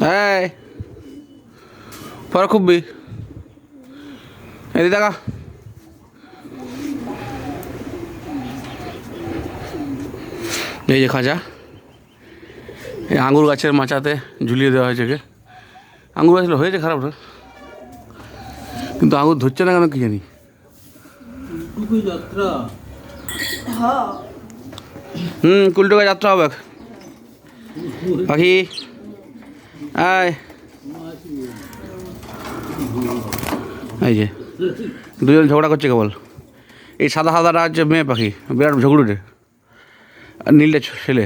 এই পরে খুববি এদিকে দেখা এই যে খাঁচা, এই আঙুর গাছের মাচাতে ঝুলিয়ে দেওয়া হয়েছে। আঙুর গাছ হয়েছে খারাপ না, কিন্তু আঙুর ধরছে না কেন কি জানি। কুলটুকা যাত্রা হবে। পাখি আয়, এই যে দুজন ঝগড়া করছে কেবল। এই সাদা সাদাটা হচ্ছে মেয়ে পাখি, বিরাট ঝগড়ুটে, আর নীলটা ছেলে।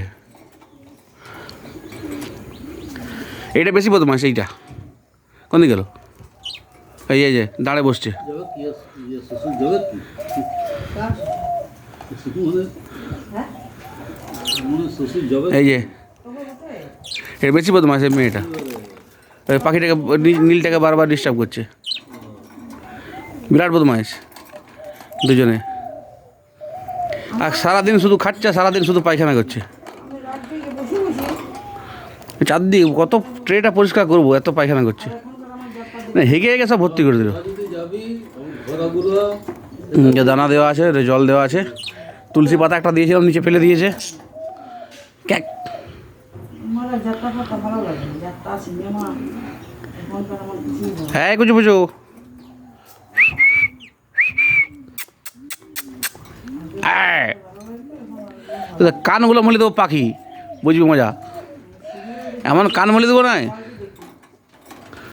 এইটা বেশি বদমাস, এইটা কোন দিকে গেল? এই যে দাঁড়ে বসছে, এই যে এটা বেশি বদমাস এই মেয়েটা। ওই পাখিটাকে নীলটাকে বারবার ডিস্টার্ব করছে, বিরাট বদমাইশ দুজনে। আর সারাদিন শুধু খাচ্ছে, সারাদিন শুধু পায়খানা করছে। চারদিকে কত ট্রেটা পরিষ্কার করবো, এত পায়খানা করছে। না হেগে হেগে সব ভর্তি করে দিল। দানা দেওয়া আছে, জল দেওয়া আছে, তুলসী পাতা একটা দিয়েছিলাম নিচে ফেলে দিয়েছে। ক্যাক হ্যাঁ কুচু পুচু কানগুলো মলে দেবো পাখি, বুঝবি মজা। এমন কান মলে দেবো না।